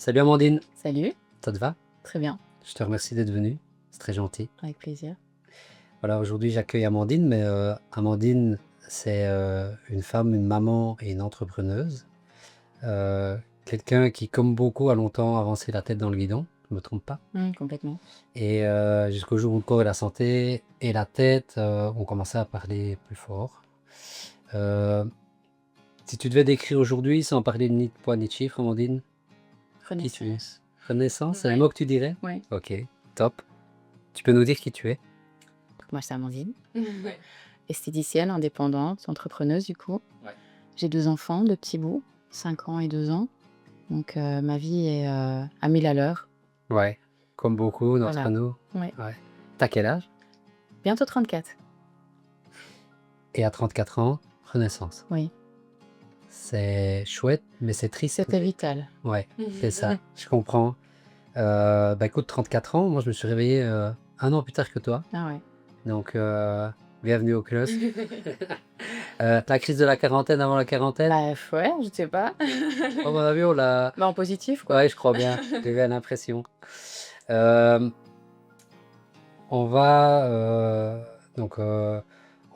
Salut Amandine, Salut, ça te va? très bien, Je te remercie d'être venue, c'est très gentil. avec plaisir. Voilà, aujourd'hui j'accueille Amandine, mais Amandine, c'est une femme, une maman et une entrepreneuse. Quelqu'un qui, comme beaucoup, a longtemps avancé la tête dans le guidon, je me trompe pas. Complètement. Et jusqu'au jour où le corps et la santé et la tête ont commencé à parler plus fort. Euh, Si tu devais décrire aujourd'hui, sans parler ni de poids ni de chiffres, Amandine, qui tu es? Renaissance. Renaissance, c'est les Ouais. mots que tu dirais? Ouais. Ok, top. Tu peux nous dire qui tu es? Moi, c'est Amandine, Ouais. esthéticienne, indépendante, entrepreneuse du coup. Ouais. J'ai 2 enfants, 2 petits bouts, 5 ans et 2 ans. Donc ma vie est à 1000 à l'heure. Ouais, comme beaucoup d'entre Voilà. nous. Ouais. Ouais. T'as quel âge? Bientôt 34. Et à 34 ans, Renaissance. Oui. C'est chouette, mais c'est triste. C'était vital. Ouais, c'est ça, je comprends. Bah écoute, 34 ans, moi je me suis réveillé un an plus tard que toi. Ah ouais. Donc, bienvenue au club. La crise de la quarantaine avant la quarantaine, Bah ouais, je sais pas. à mon avis, on l'a... Bah en positif quoi. Ouais, je crois bien, j'ai bien l'impression. Euh, on va donc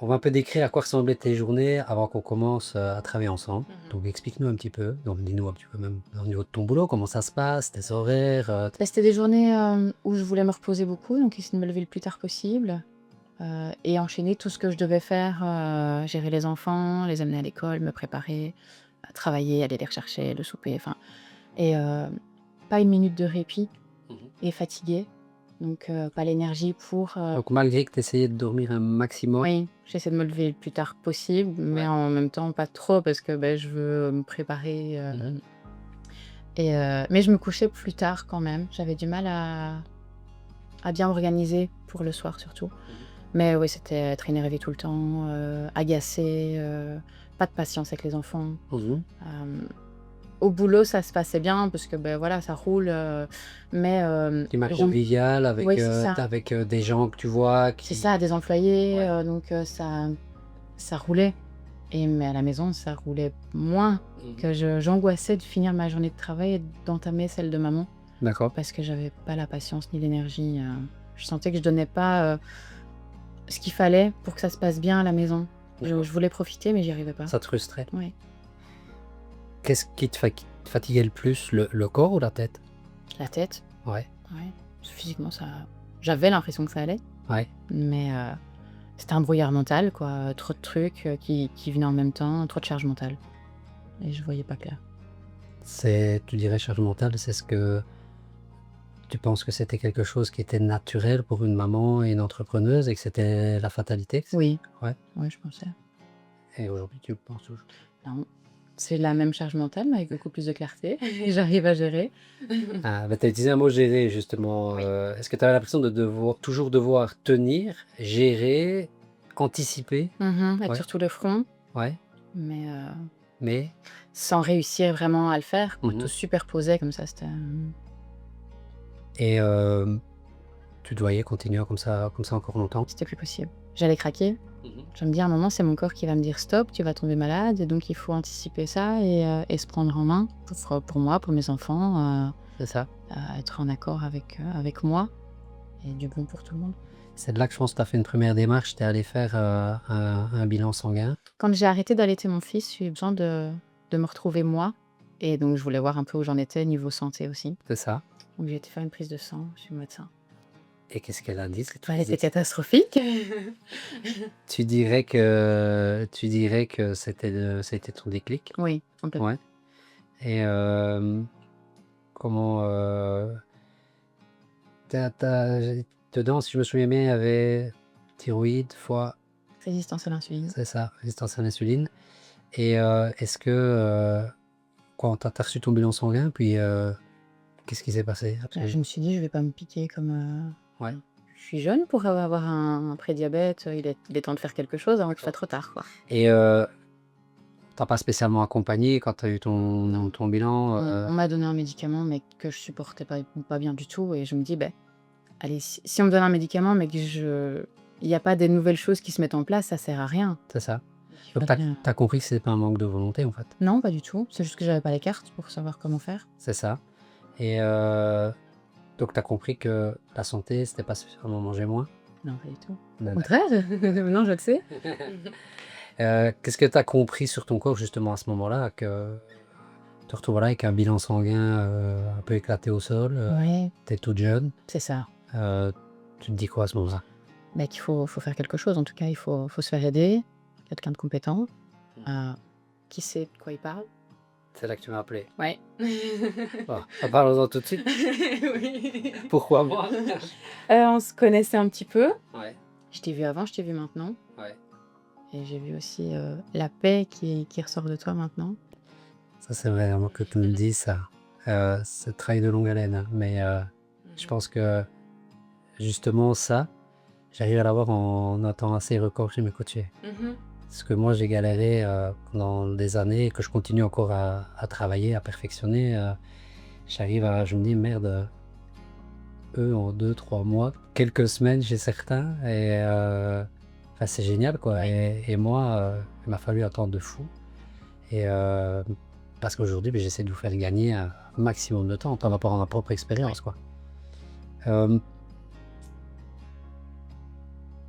on va un peu décrire à quoi ressemblaient tes journées avant qu'on commence à travailler ensemble. Donc explique-nous un petit peu, donc dis-nous un petit peu même au niveau de ton boulot, comment ça se passe, tes horaires. Bah, c'était des journées où je voulais me reposer beaucoup, donc essayer de me lever le plus tard possible. Et enchaîner tout ce que je devais faire, gérer les enfants, les amener à l'école, me préparer, travailler, aller les rechercher, le souper, enfin et pas une minute de répit et fatiguée, donc pas l'énergie pour, Donc malgré que tu essayais de dormir un maximum, oui, j'essaie de me lever le plus tard possible, mais Ouais. en même temps pas trop parce que, beh, je veux me préparer, et mais je me couchais plus tard quand même. J'avais du mal à bien m'organiser pour le soir surtout. Mais oui, c'était être énervée tout le temps, agacée, pas de patience avec les enfants. Au boulot, ça se passait bien parce que, beh, voilà, ça roule, mais climat rom convivial avec, oui, c'est ça. avec des gens que tu vois C'est qui... ça, des employés, Ouais. donc ça roulait mais à la maison, ça roulait moins, que j'angoissais de finir ma journée de travail et d'entamer celle de maman D'accord. parce que j'avais pas la patience ni l'énergie, je sentais que je donnais pas, ce qu'il fallait pour que ça se passe bien à la maison. D'accord. Je voulais profiter, mais j'y arrivais pas. Ça te frustrait. Ouais. Qu'est-ce qui te fatiguait le plus, le corps ou la tête? La tête, Ouais, ouais. Physiquement, ça j'avais l'impression que ça allait, ouais. mais c'était un brouillard mental, quoi. Trop de trucs, qui venaient en même temps, trop de charge mentale et je voyais pas clair. Tu dirais charge mentale, c'est ce que tu penses que c'était quelque chose qui était naturel pour une maman et une entrepreneuse et que c'était la fatalité? Oui. Ouais. Ouais, je pensais. Et aujourd'hui, tu le penses toujours? Non, c'est la même charge mentale, mais avec beaucoup plus de clarté et j'arrive à gérer. Ah, bah, tu as utilisé un mot gérer justement. Oui. Est-ce que tu avais l'impression de toujours devoir tenir, gérer, anticiper? Être Ouais, sur tout le front, ouais, mais mais... sans réussir vraiment à le faire, quoi. Tout Mhm. superposé comme ça, c'était, Et tu te voyais continuer comme ça encore longtemps? c'était plus possible. J'allais craquer. Je me dis à un moment, c'est mon corps qui va me dire: «Stop, tu vas tomber malade» et donc il faut anticiper ça et se prendre en main pour moi, pour mes enfants, C'est ça. être en accord avec moi et du bon pour tout le monde. C'est de là que je pense que tu as fait une première démarche, tu es allé faire un bilan sanguin. Quand j'ai arrêté d'allaiter mon fils, j'ai eu besoin de me retrouver moi et donc je voulais voir un peu où j'en étais niveau santé aussi. C'est ça. Donc j'ai été faire une prise de sang chez le médecin. Et qu'est-ce qu'elle a dit, cette Elle était visite? catastrophique. Tu dirais que c'était ton déclic? Oui, complètement. Ouais. Et comment dedans, si je me souviens bien, il y avait thyroïde, foie, Résistance à l'insuline. c'est ça, résistance à l'insuline. Et est-ce que quand t'as reçu ton bilan sanguin, puis qu'est-ce qui s'est passé après? Je me suis dit: «Je vais pas me piquer comme, Ouais. je suis jeune pour avoir un prédiabète, il est temps de faire quelque chose avant que ce soit trop tard, quoi». Et t'as pas spécialement accompagné quand tu as eu ton bilan? On m'a donné un médicament, mais que je supportais pas bien du tout et je me dis: «Beh, allez, si on me donne un médicament, mais que il y a pas des nouvelles choses qui se mettent en place, ça sert à rien». C'est ça. Il Donc faudrait, tu as compris que c'était pas un manque de volonté, en fait? non, pas du tout, c'est juste que j'avais pas les cartes pour savoir comment faire. C'est ça. Et donc, tu as compris que la santé, c'était pas suffisamment manger moins. Non, pas du tout. Au D'accord. contraire, non, je le sais. Qu'est-ce que tu as compris sur ton corps justement à ce moment-là, que tu te retrouves là avec un bilan sanguin un peu éclaté au sol, Ouais, tu es toute jeune, c'est ça. tu te dis quoi à ce moment-là? Bah, qu'il faut faire quelque chose. En tout cas, il faut se faire aider. Quelqu'un de compétent, qui sait de quoi il parle. C'est là que tu m'as appelé. Ouais. Bon, parlons-en tout de suite. Oui. Pourquoi moi? On se connaissait un petit peu. Ouais, Je t'ai vu avant, je t'ai vu maintenant. ouais. Et j'ai vu aussi la paix qui ressort de toi maintenant. Ça, c'est vraiment que tu me dis ça. C'est le travail de longue haleine, hein. Mais je pense que justement ça, j'arrive à l'avoir en un temps assez record chez mes coachés. Parce que moi, j'ai galéré pendant des années et que je continue encore à travailler, à perfectionner. Je me dis, merde, eux en 2, 3 mois, quelques semaines chez certains, et enfin, c'est génial quoi. Ouais. Et moi, il m'a fallu attendre de fou. Et parce qu'aujourd'hui, ben, j'essaie de vous faire gagner un maximum de temps par rapport à ma propre expérience, quoi.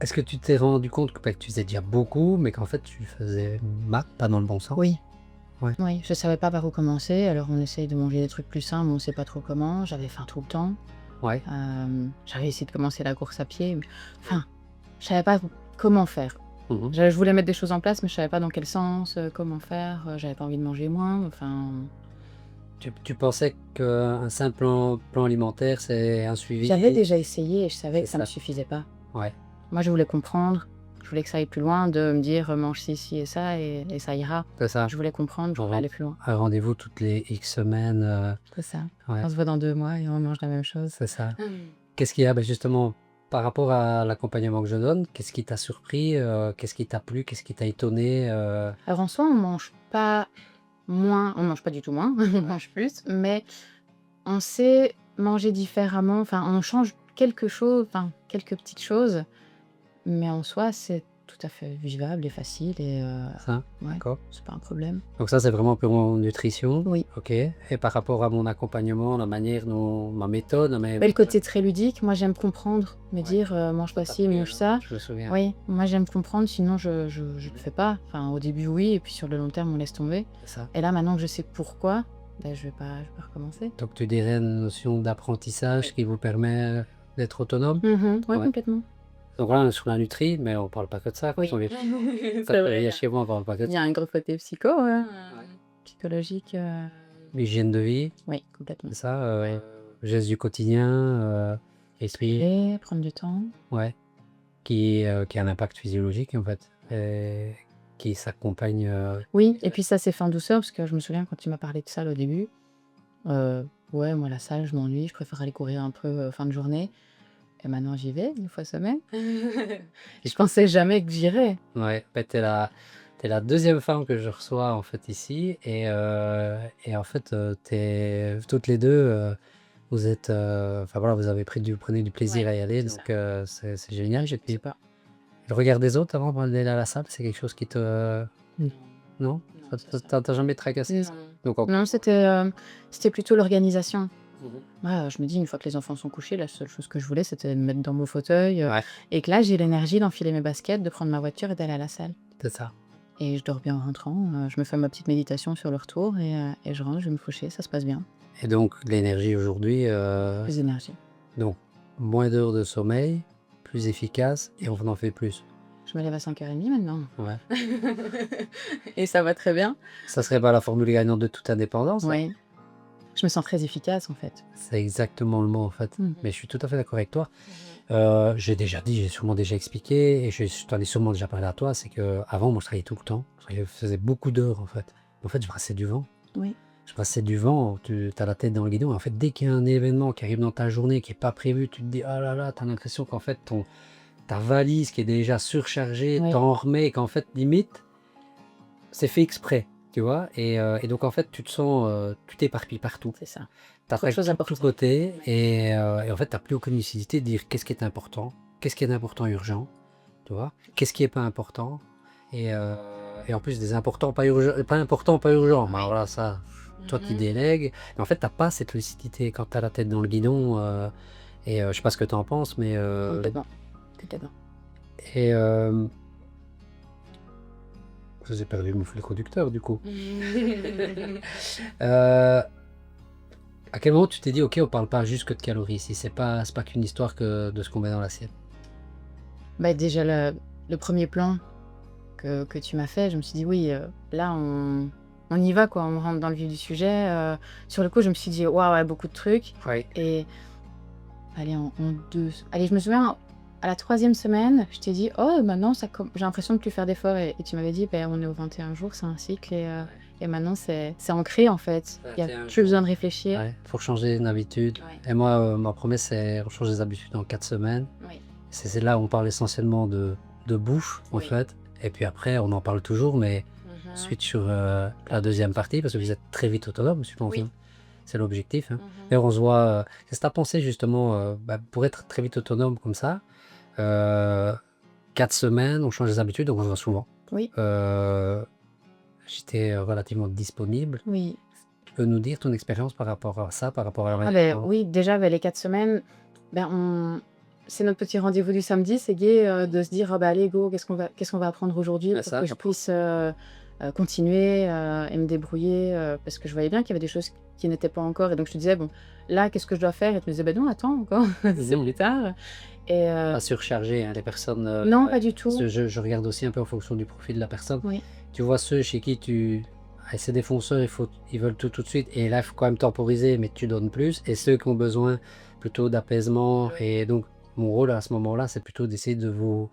Est-ce que tu t'es rendu compte que, bah, que tu faisais déjà beaucoup, mais qu'en fait tu faisais mal, pas dans le bon sens? Oui. Ouais. Oui, je savais pas par où commencer. Alors on essaye de manger des trucs plus simples, mais on sait pas trop comment. J'avais faim tout le temps. Ouais. J'avais essayé de commencer la course à pied. Enfin, je savais pas comment faire. Mhm. Je voulais mettre des choses en place, mais je savais pas dans quel sens, comment faire. J'avais pas envie de manger moins. Enfin, Tu pensais qu'un simple plan alimentaire, c'est un suivi? j'avais déjà essayé et je savais C'est que ça me ça. suffisait pas. Ouais, Moi, je voulais comprendre. Je voulais que ça aille plus loin, de me dire mange ci, ci et ça, et ça ira. c'est ça. Je voulais comprendre, je voulais aller plus loin. Un rendez-vous toutes les X semaines. C'est ça. Ouais, On se voit dans 2 mois et on mange la même chose. c'est ça. Qu'est-ce qu'il y a? Ben justement, par rapport à l'accompagnement que je donne, qu'est-ce qui t'a surpris? Qu'est-ce qui t'a plu? Qu'est-ce qui t'a étonné? Alors en soi, on mange pas moins, on mange pas du tout moins, on mange plus, mais on sait manger différemment. Enfin, on change quelque chose, enfin quelques petites choses, mais en soi, c'est tout à fait vivable et facile et Ça, ouais, d'accord. c'est pas un problème. Donc ça, c'est vraiment purement nutrition. Oui. Ok. Et par rapport à mon accompagnement, la manière dont ma méthode, Mais le côté très ludique, moi j'aime comprendre, me Ouais. dire mange pas T'as ci, plu, mange hein, ça. je me souviens. Oui, moi j'aime comprendre, sinon je le fais pas. Enfin, au début oui, et puis sur le long terme on laisse tomber. C'est ça. Et là maintenant que je sais pourquoi, ben, je vais pas recommencer. Donc tu dirais une notion d'apprentissage qui vous permet d'être autonome? Ouais, Ouais. complètement. Donc là, on est sur la nutrie, mais on parle pas que de ça. Oui. Quand on vient, C'est quand on vrai, vient chez moi, on parle pas que de il y ça. a un gros côté psycho, hein, Ouais. psychologique. L'hygiène de vie, Oui, complètement. c'est ça. Gestes du quotidien, esprit, Et prendre du temps. ouais, qui a un impact physiologique en fait, et qui s'accompagne. Oui, et puis ça s'est fait en douceur, parce que je me souviens quand tu m'as parlé de salle au début. Ouais, moi la salle, je m'ennuie, je préfère aller courir un peu fin de journée. Et maintenant j'y vais 1 fois semaine. Je pensais jamais que j'irais. Ouais, bah, t'es la deuxième femme que je reçois en fait ici, et en fait, toutes les deux, vous êtes, enfin voilà, vous prenez du plaisir Ouais, à y aller, c'est donc c'est génial. Et Je sais puis pas. le regard des autres avant d'aller à la salle, c'est quelque chose qui te, Non. non? Non, ça. T'as jamais tracassé ça? Non. Donc Non, c'était plutôt l'organisation. Mhm. Moi, je me dis, une fois que les enfants sont couchés, la seule chose que je voulais, c'était de me mettre dans mon fauteuil, Ouais, et que là, j'ai l'énergie d'enfiler mes baskets, de prendre ma voiture et d'aller à la salle. c'est ça. Et je dors bien en rentrant, je me fais ma petite méditation sur le retour et je rentre, je vais me coucher, ça se passe bien. Et donc l'énergie aujourd'hui, Plus d'énergie. donc moins d'heures de sommeil, plus efficace, et on en fait plus. Je me lève à 5h30 maintenant. Ouais. Et ça va très bien. Ça serait pas la formule gagnante de toute indépendance, ça? Oui. Je me sens très efficace, en fait. C'est exactement le mot en fait. Mais je suis tout à fait d'accord avec toi. J'ai déjà dit, j'ai sûrement déjà expliqué, et je t'en ai sûrement déjà parlé à toi, c'est que avant moi je travaillais tout le temps, je faisais beaucoup d'heures en fait. En fait, je brassais du vent. Oui. Je brassais du vent, tu as la tête dans le guidon. En fait, dès qu'il y a un événement qui arrive dans ta journée qui est pas prévu, tu te dis ah là là, tu as l'impression qu'en fait ta valise qui est déjà surchargée, Oui. t'en remets, qu'en fait limite c'est fait exprès, tu vois. Et donc en fait tu te sens, tu t'éparpilles partout. C'est ça. Trop T'attaques de choses tout à de tous porter. côtés, et en fait, tu n'as plus aucune lucidité de dire qu'est-ce qui est important, urgent, tu vois, qu'est-ce qui est pas important, et en plus des importants pas urgents, pas importants, pas urgents. Bah, voilà, ça, toi qui Mhm. délègues, mais en fait, t'as pas cette lucidité quand t'as la tête dans le guidon. Je sais pas ce que t'en penses, mais Complètement. Complètement. et j'ai perdu mon fil conducteur du coup. Euh, à quel moment tu t'es dit, ok, on parle pas juste que de calories, si c'est pas qu'une histoire que de ce qu'on met dans l'assiette. Bah, déjà, le premier plan que tu m'as fait, je me suis dit: «Oui, là, on y va, quoi, on rentre dans le vif du sujet». Sur le coup, je me suis dit: «Waouh, ouais, beaucoup de trucs» Oui. et allez, allez, je me souviens, à la troisième semaine, je t'ai dit: «Oh, maintenant, j'ai l'impression de plus faire d'efforts» et tu m'avais dit: «Ben on est au 21 jours, c'est un cycle et maintenant c'est ancré, en fait. Il y a 21 plus jours. besoin de réfléchir». Ouais, faut changer une habitude. Ouais. Et moi, ma promesse, c'est on change les habitudes en 4 semaines. Oui. C'est là où on parle essentiellement de bouffe, en Oui. fait. Et puis après, on en parle toujours, mais Mmh. ensuite sur la deuxième partie, parce que vous êtes très vite autonome, je pense. Oui. Hein. C'est l'objectif. Hein. Mmh. D'ailleurs, on se voit. Qu'est-ce que tu as pensé justement pour être très vite autonome comme ça 4 semaines, on change les habitudes, donc on se voit souvent. Oui. J'étais relativement disponible. Oui. Tu peux nous dire ton expérience par rapport à ça, par rapport à la Ah manière ben dont- oui, déjà, les 4 semaines, c'est notre petit rendez-vous du samedi, c'est gai, de se dire: «Ah bah, allez go, qu'est-ce qu'on va apprendre aujourd'hui?» Ah, pour ça, que je puisse, continuer, et me débrouiller, parce que je voyais bien qu'il y avait des choses qui n'étaient pas encore et donc je te disais: «Bon, là, qu'est-ce que je dois faire?» et tu me disais: «Ben non, attends encore, c'est Mhm. plus tard» et Pas surchargé, hein, les personnes. non, Ouais. pas du Parce tout. que je regarde aussi un peu en fonction du profil de la personne. Oui, Tu vois ceux chez qui tu. Ah, c'est des fonceurs, ils veulent tout de suite. Et là, il faut quand même temporiser, mais tu donnes plus. Et ceux qui ont besoin plutôt d'apaisement. Et donc, mon rôle à ce moment-là, c'est plutôt d'essayer de vous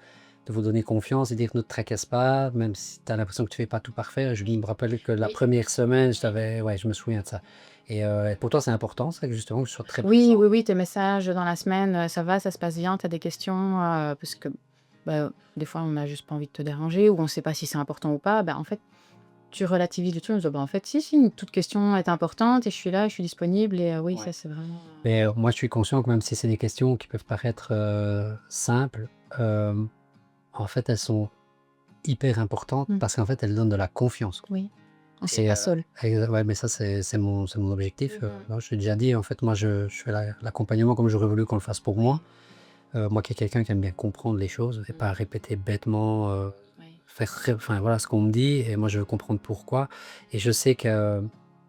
donner confiance et dire ne te tracasse pas, même si tu as l'impression que tu fais pas tout parfait. Je me rappelle que la oui. première semaine, ouais, je me souviens de ça. Et pour toi, c'est important, ça, que justement, que je sois très Oui, présent. oui, oui, tes messages dans la semaine, «Ça va, ça se passe bien, tu as des questions?» parce que, bah, des fois, on n'a juste pas envie de te déranger ou on ne sait pas si c'est important ou pas. Bah, en fait, tu relativises le truc en disant: «Bah, en fait, si, si, toute question est importante et je suis là, je suis disponible» et oui, Ouais. ça, c'est vraiment, Mais moi, je suis conscient que même si c'est des questions qui peuvent paraître simples, en fait, elles sont hyper importantes mmh, parce qu'en fait, elles donnent de la confiance. oui, on ne se sent Et pas seul. ouais, mais ça, c'est mon objectif. Mmh. Non, je t'ai déjà dit, en fait, moi, je fais l'accompagnement comme j'aurais voulu qu'on le fasse pour moi. Moi qui est quelqu'un qui aime bien comprendre les choses et pas répéter bêtement, Oui. enfin voilà ce qu'on me dit et moi je veux comprendre pourquoi. Et je sais que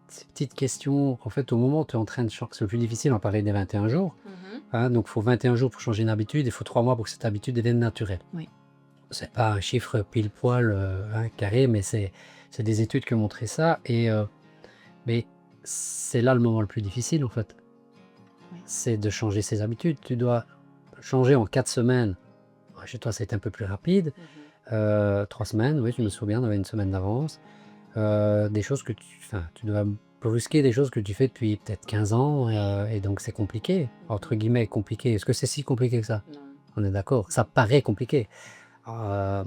ces petites questions, en fait, au moment où tu es en train de changer, c'est le plus difficile, on parlait des 21 jours. Mmh. Hein, donc il faut 21 jours pour changer une habitude, il faut 3 mois pour que cette habitude devienne naturelle. Oui. C'est pas un chiffre pile poil carré, mais c'est des études qui ont montré ça. Mais c'est là le moment le plus difficile en fait. Oui. C'est de changer ses habitudes. Tu dois changer en 4 semaines. Ouais, chez toi, c'est un peu plus rapide. Mmh. 3 semaines, oui, je me souviens, on avait une semaine d'avance. Des choses que enfin, tu dois brusquer des choses que tu fais depuis peut-être 15 ans, et donc c'est compliqué, entre guillemets «compliqué». Est-ce que c'est si compliqué que ça? Non. On est d'accord? Ça paraît compliqué. En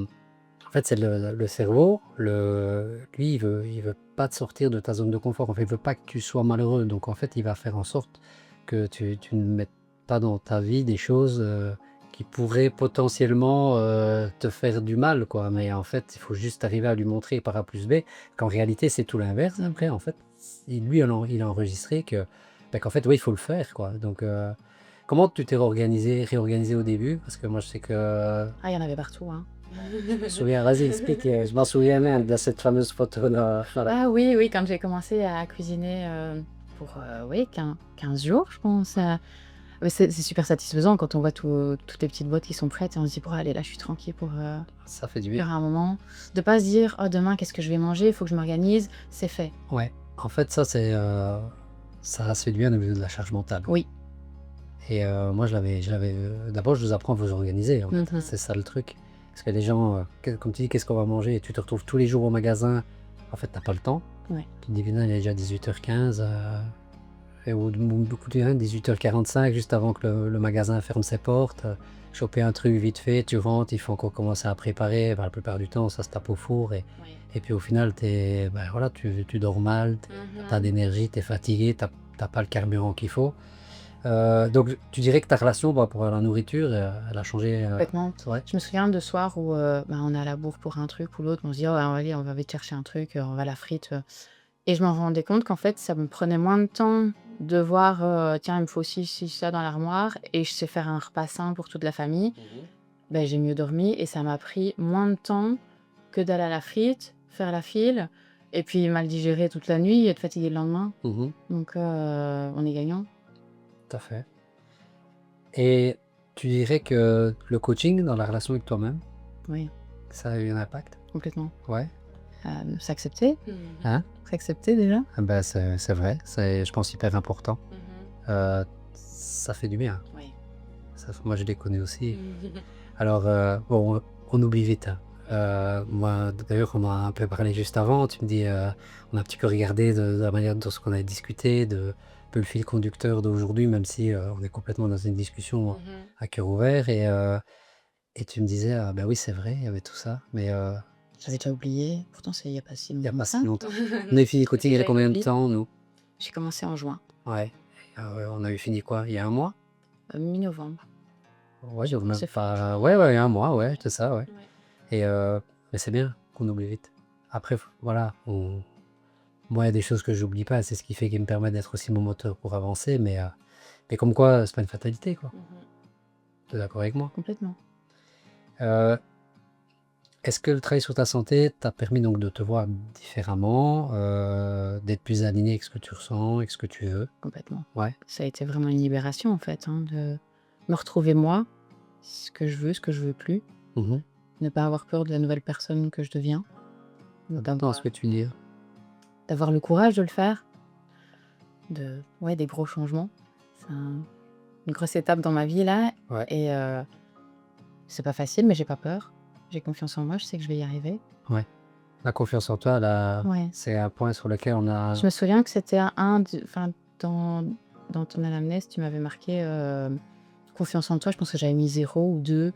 fait, c'est le cerveau, lui, il veut pas te sortir de ta zone de confort. En fait, il veut pas que tu sois malheureux. Donc, en fait, il va faire en sorte que tu ne mettes pas dans ta vie des choses qui pourraient potentiellement te faire du mal, quoi. Mais en fait, il faut juste arriver à lui montrer par A plus B qu'en réalité, c'est tout l'inverse. Après, en fait, lui, il a enregistré qu'en fait, oui, il faut le faire, quoi. Donc, comment tu t'es réorganisé au début? Parce que moi, je sais que Ah, il y en avait partout, hein. je me souviens, vas-y, explique. Je m'en souviens même de cette fameuse photo dans la. Ah oui, oui, quand j'ai commencé à cuisiner, pour, oui, 15 jours, je pense, mais c'est super satisfaisant quand on voit toutes les petites boîtes qui sont prêtes et on se dit: «Bon allez, là, je suis tranquille pour, Ça fait du bien. faire un moment». De pas se dire: «Oh demain, qu'est-ce que je vais manger? Il faut que je m'organise». C'est fait. Ouais. En fait, ça se fait du bien au niveau de la charge mentale. Oui. Et moi, d'abord, je vous apprends à vous organiser. En fait. Mmh. C'est ça le truc. Parce que les gens, comme tu dis, qu'est-ce qu'on va manger? Et tu te retrouves tous les jours au magasin. En fait, t'as pas le temps. Ouais. Tu te dis, putain, il est déjà 18h15. Et au bout de 18h45, juste avant que le magasin ferme ses portes. Choper un truc vite fait, tu rentres, il faut encore commencer à préparer. Ben, la plupart du temps, ça se tape au four. Oui. Et puis au final, ben, voilà, tu dors mal, t'as pas d'énergie, tu es fatigué, t'as pas le carburant qu'il faut. Donc tu dirais que ta relation par rapport à la nourriture, elle a changé. Complètement. C'est vrai? Je me souviin de soirs où, on est à la bourre pour un truc ou l'autre, on se dit: «Oh allez, on va vite chercher un truc, on va à la frite», et je m'en rendais compte qu'en fait, ça me prenait moins de temps de voir, tiens, il me faut ci, ça dans l'armoire et je sais faire un repas sain pour toute la famille. Ben j'ai mieux dormi et ça m'a pris moins de temps que d'aller à la frite, faire la file et puis mal digérer toute la nuit et être fatigué le lendemain. Mhm. Donc on est gagnant. Tout à fait. Et tu dirais que le coaching dans la relation avec toi-même, Oui, ça a eu un impact? complètement. Ouais. S'accepter, Hein? s'accepter déjà. Ah bah, c'est vrai, c'est, je pense, hyper important. Ça fait du bien. Oui. Ça, moi, je l'ai connu aussi. Alors, bon, on oublie vite, hein. Moi, d'ailleurs, on en a un peu parlé juste avant. Tu me dis, on a un petit peu regardé de la manière dont ce qu'on a discuté, de un peu le fil conducteur d'aujourd'hui, même si on est complètement dans une discussion à cœur ouvert. Et tu me disais, ah, ben oui, c'est vrai, il y avait tout ça, mais J'avais déjà oublié, pourtant c'est il y a pas si il n'y a longtemps pas que ça. si longtemps. On a fini le coaching il y a J'avais combien de oublié. temps, nous? J'ai commencé en juin, Ouais. On a eu fini quoi? Il y a un mois? mi-novembre. Ouais, j'ai même C'est pas. Ouais, ouais, il y a un mois, ouais, c'est ça, ouais. Ouais. Et mais c'est bien qu'on oublie vite. Après, voilà, moi, il y a des choses que j'oublie pas, c'est ce qui fait qu'il me permet d'être aussi mon moteur pour avancer, mais comme quoi, c'est pas une fatalité, quoi. Tu es d'accord avec moi? Complètement. Euh, Est-ce que le travail sur ta santé t'a permis donc de te voir différemment, d'être plus aligné avec ce que tu ressens, avec ce que tu veux? Complètement. Ouais. Ça a été vraiment une libération en fait, hein, de me retrouver moi, ce que je veux, ce que je veux plus, Mhm. ne pas avoir peur de la nouvelle personne que je deviens, Dans ce que tu dis. d'avoir le courage de le faire, des gros changements. C'est une grosse étape dans ma vie là Ouais. et c'est pas facile mais j'ai pas peur. J'ai confiance en moi, je sais que je vais y arriver. Ouais. La confiance en toi, là, Ouais. c'est un point sur lequel on a. Je me souviens que c'était dans ton anamnèse, tu m'avais marqué, confiance en toi, je pense que j'avais mis 0 ou 2.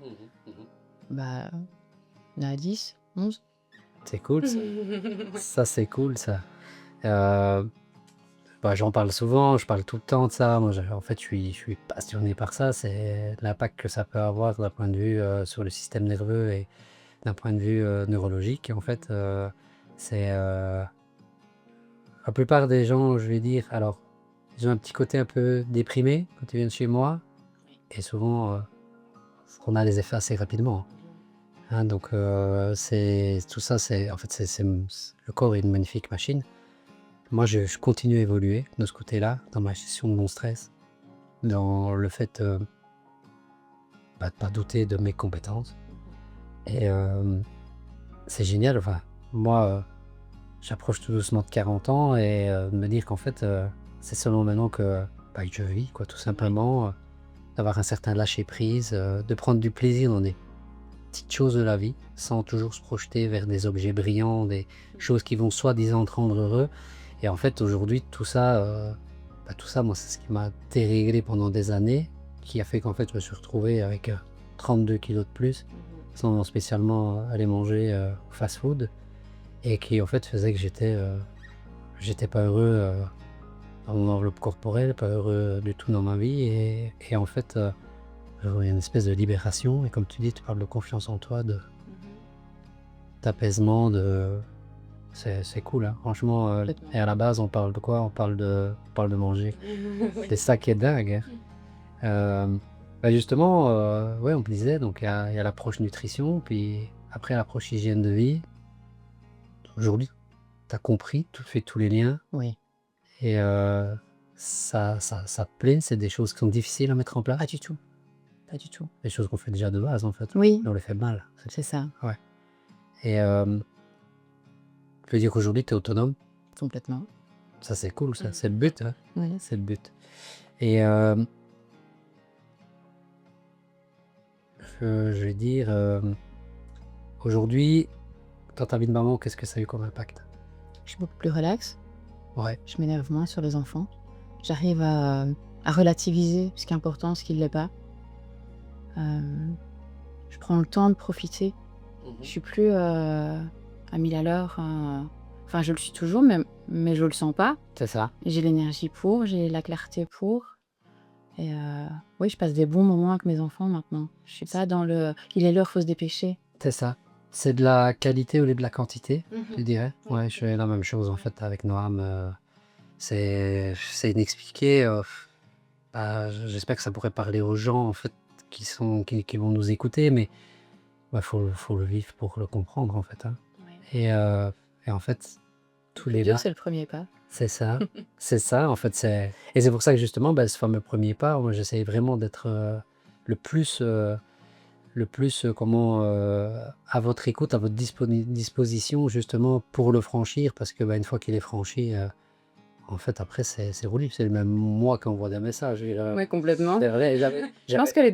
Bah, on est à 10, 11. C'est cool, ça. Ça, c'est cool, ça. Euh, Bah, j'en parle souvent, je parle tout le temps de ça. Moi, en fait, je suis passionné par ça. C'est l'impact que ça peut avoir d'un point de vue sur le système nerveux et d'un point de vue neurologique. En fait, c'est la plupart des gens, je vais dire, alors, ils ont un petit côté un peu déprimé quand ils viennent chez moi, et souvent, on a des effets assez rapidement. Hein, donc, c'est tout ça. C'est en fait, le corps est une magnifique machine. Moi, je continue à évoluer de ce côté-là, dans ma gestion de mon stress, dans le fait de ne pas douter de mes compétences. Et c'est génial. Enfin, moi, j'approche tout doucement de 40 ans et de me dire qu'en fait, c'est seulement maintenant que je vis, quoi, tout simplement, d'avoir un certain lâcher-prise, de prendre du plaisir dans des petites choses de la vie, sans toujours se projeter vers des objets brillants, des choses qui vont soi-disant te rendre heureux. Et en fait, aujourd'hui, tout ça, moi, c'est ce qui m'a déréglé pendant des années, qui a fait qu'en fait, je me suis retrouvé avec 32 kilos de plus, sans spécialement aller manger au fast-food, et qui en fait faisait que j'étais pas heureux dans mon enveloppe corporelle, pas heureux du tout dans ma vie, et en fait, il y a une espèce de libération, et comme tu dis, tu parles de confiance en toi, d'apaisement, c'est cool, hein. Franchement. Complètement. Et à la base, on parle de quoi? On parle de manger. C'est ça qui est dingue, hein. Justement, ouais, on me disait, donc il y a l'approche nutrition, puis après l'approche hygiène de vie. Aujourd'hui, tu as compris, tu fais tous les liens, Oui. et ça te plaît, c'est des choses qui sont difficiles à mettre en place, Pas du tout. Pas du tout. des choses qu'on fait déjà de base, en fait. Oui, Mais on les fait mal. c'est ça, Et je veux dire qu'aujourd'hui, tu es autonome. complètement. Ça, c'est cool, ça. C'est le but, hein. Oui. C'est le but. Et je vais dire, aujourd'hui, dans ta vie de maman, qu'est-ce que ça a eu comme impact? Je suis beaucoup plus relax, Ouais. je m'énerve moins sur les enfants. J'arrive à relativiser ce qui est important, ce qui ne l'est pas. Je prends le temps de profiter. Je suis plus à 1000 à l'heure. Enfin, je le suis toujours, mais je le sens pas. C'est ça. J'ai l'énergie pour, j'ai la clarté pour. Et oui, je passe des bons moments avec mes enfants maintenant. Je suis pas dans le « il est l'heure, faut se dépêcher ». C'est ça. C'est de la qualité ou de la quantité, tu dirais? Oui, Ouais, je fais la même chose en ouais. fait avec Noam. C'est inexpliqué. J'espère que ça pourrait parler aux gens en fait qui vont nous écouter, mais faut le vivre pour le comprendre en fait, hein. Ouais. Et en fait, Le tous plus les dur, ma c'est le premier pas. c'est ça, c'est ça en fait, et c'est pour ça que justement, ce fameux premier pas, moi j'essaye vraiment d'être, le plus, comment, à votre écoute, à votre disposition justement pour le franchir parce que, une fois qu'il est franchi, en fait après c'est roue libre. C'est même moi qui envoie des messages et Ouais, complètement. c'est vrai, Je pense que les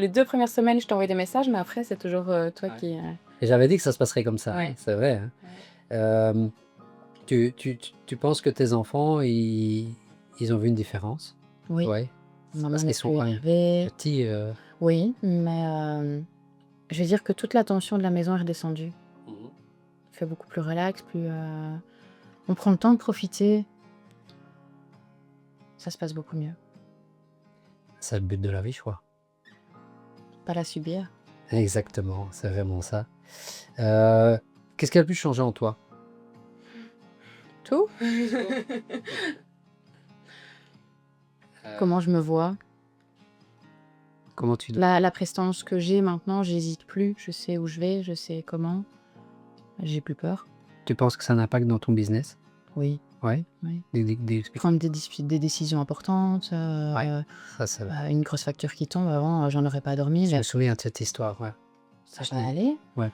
2 premières semaines, je t'envoie des messages, mais après, c'est toujours, toi Ouais. qui, et j'avais dit que ça se passerait comme ça, Ouais. c'est vrai, hein. Ouais. Hem, tu penses que tes enfants, ils ont vu une différence? Oui, Ouais, maman parce n'est qu'ils sont plus quand même énervée. petits, Oui, mais je vais dire que toute la tension de la maison est redescendue. Mmh. Fait beaucoup plus relax, plus, on prend le temps de profiter. Ça se passe beaucoup mieux. C'est le but de la vie, je crois. Pas la subir. Exactement, c'est vraiment ça. Heu, Qu'est-ce qui a le plus changé en toi? Tout. Heu, Comment je me vois. Comment tu La prestance que j'ai maintenant, j'hésite plus. Je sais où je vais, je sais comment. J'ai plus peur. penses que ça a un impact dans ton business? Oui, Ouais? oui. Explique. Prendre des décisions importantes, Ouais, ça c'est vrai. une grosse facture qui tombe, avant, j'en aurais pas dormi. Je me Là, souviens de cette histoire, ouais. ça va aller. Ouais,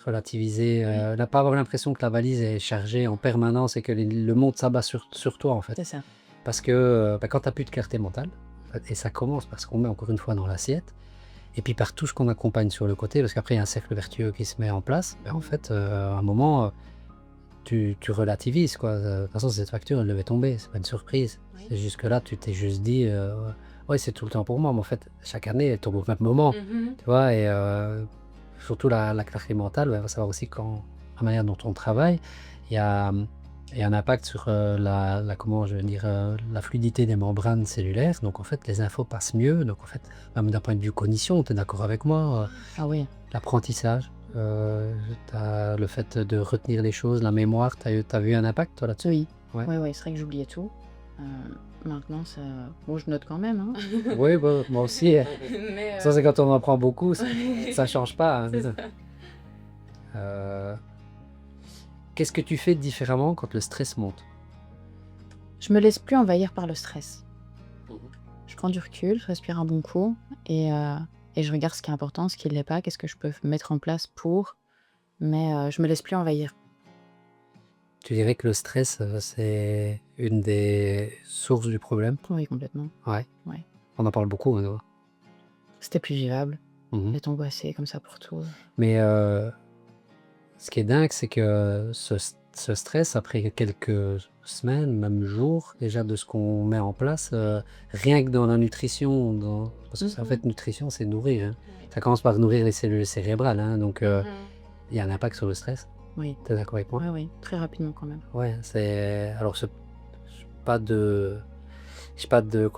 relativiser, ne pas avoir l'impression que la valise est chargée en permanence et que le monde s'abat sur toi, en fait. C'est ça. Parce que, quand tu as plus de clarté mentale, et ça commence par ce qu'on met encore une fois dans l'assiette, et puis par tout ce qu'on accompagne sur le côté, parce qu'après il y a un cercle vertueux qui se met en place, en fait, à un moment, tu relativises, quoi. De toute façon, cette facture, elle devait tomber, c'est pas une surprise. Oui. Et jusque-là, tu t'es juste dit, ouais, c'est tout le temps pour moi, mais en fait, chaque année, elle tombe au même moment, tu vois? Et surtout la clarté mentale, il faut savoir aussi la manière dont on travaille, il y a, il y a un impact sur comment je veux dire, la fluidité des membranes cellulaires. Donc en fait, les infos passent mieux. Donc en fait, même d'un point de vue cognition, tu es d'accord avec moi, Ah oui. l'apprentissage, le fait de retenir les choses, la mémoire, t'as vu un impact toi là-dessus? Oui. Ouais. Ouais, ouais, c'est vrai que j'oubliais tout. Maintenant ça bon, je note quand même, hein. Oui, moi aussi. Mais Ça, c'est quand on en prend beaucoup, ça change pas, hein. C'est ça. Euh, Qu'est-ce que tu fais différemment quand le stress monte? Je me laisse plus envahir par le stress. Je prends du recul, je respire un bon coup et je regarde ce qui est important, ce qui l'est pas, qu'est-ce que je peux mettre en place pour, mais je me laisse plus envahir. Tu dirais que le stress, c'est une des sources du problème? Oui, complètement. Ouais, Ouais. on en parle beaucoup, hein, nous. C'était plus vivable Mmh. d'être angoissé comme ça pour tout. Mais ce qui est dingue, c'est que ce stress, après quelques semaines, même jours, déjà de ce qu'on met en place, rien que dans la nutrition, parce que en fait, nutrition, c'est nourrir, hein. Oui. Ça commence par nourrir les cellules cérébrales, hein, donc Mmh. il y a un impact sur le stress. Oui. Tu es d'accord avec moi? Oui, oui, très rapidement quand même. Ouais, alors pas de j'ai pas de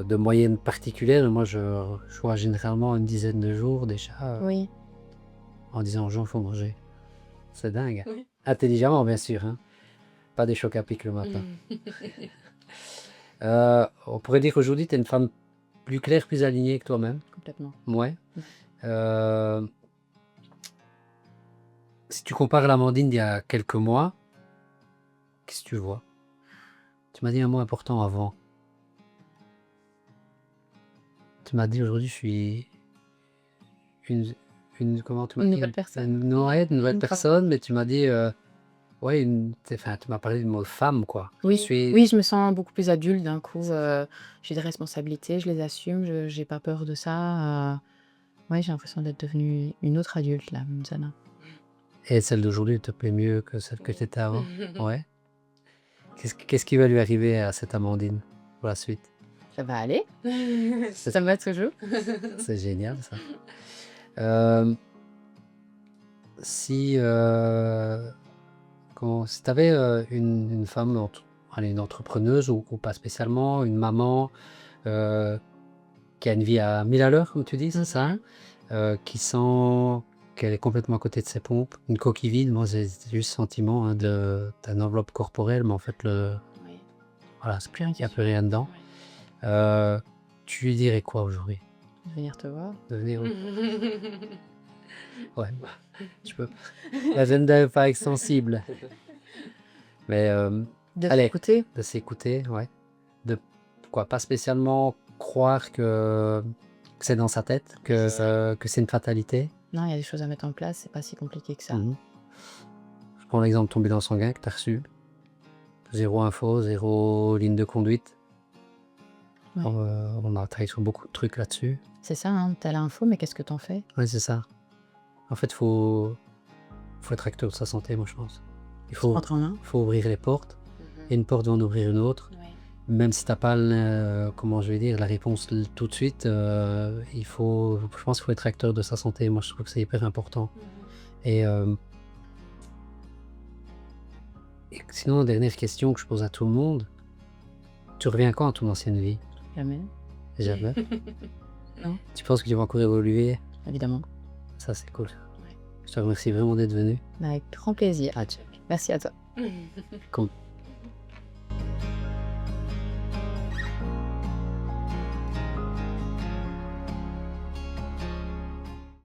de moyenne particulière. Moi, je vois généralement une dizaine de jours déjà, Oui. en disant aux gens: «Il faut manger». C'est dingue. Oui. Intelligemment, bien sûr, hein. Pas des chocs à pic le matin. On pourrait dire qu'aujourd'hui, tu es une femme plus claire, plus alignée que toi-même. Complètement. Ouais. Mmh. Heu, Si tu compares l'Amandine d'il y a quelques mois, qu'est-ce que tu vois? Tu m'as dit un mot important avant. Tu m'as dit: «Aujourd'hui, je suis une comment tu m'as Une dit? nouvelle personne. Ouais, une nouvelle Une femme. personne», mais tu m'as dit, ouais, tu m'as parlé du mot femme, quoi. Je Oui, suis oui, je me sens beaucoup plus adulte d'un coup, j'ai des responsabilités, je les assume, je j'ai pas peur de ça, ouais, j'ai l'impression d'être devenue une autre adulte là, Mzana. Et celle d'aujourd'hui te plaît mieux que celle que tu étais avant? Ouais. Qu'est-ce qui va lui arriver à cette Amandine pour la suite? Ça va aller, C'est ça va toujours. c'est génial ça. Hem, si, si tu avais, une femme allez, une entrepreneuse ou pas spécialement, une maman, qui a une vie à 1000 à l'heure comme tu dis, c'est ça, hein? Qui sent qu'elle est complètement à côté de ses pompes. Une coquille vide, moi, c'est juste sentiment hein, d'une enveloppe corporelle, mais en fait, Oui. voilà, Plus rien il n'y a dessus. plus rien dedans. Ouais. Tu lui dirais quoi aujourd'hui? Venir te voir. De venir Ouais, je peux. L'agenda est pas extensible. Mais De allez, s'écouter. de s'écouter, ouais. De quoi, pas spécialement croire que c'est dans sa tête, que c'est une fatalité. Non, il y a des choses à mettre en place, c'est pas si compliqué que ça. Mhm. Je prends l'exemple de ton bilan sanguin que tu as reçu. 0 info, 0 ligne de conduite. Ouais. On a travaillé sur beaucoup de trucs là-dessus. C'est ça, hein, t'as l'info, mais qu'est-ce que t'en fais? Ouais, c'est ça. En fait, faut être acteur de sa santé, moi, je pense. Il faut Entre en main. ouvrir les portes. Et une porte va en ouvrir une autre. Ouais. Même si t'as pas, comment je vais dire, la réponse tout de suite, je pense qu'il faut être acteur de sa santé. Moi, je trouve que c'est hyper important. Et sinon, dernière question que je pose à tout le monde. Tu reviens quand à ton ancienne vie? Jamais. Jamais. Non. Tu penses que tu vas encore évoluer? Évidemment. Ça, c'est cool. Ouais. Je te remercie vraiment d'être venu. Avec grand plaisir. Ah, check. Merci à toi. Cool.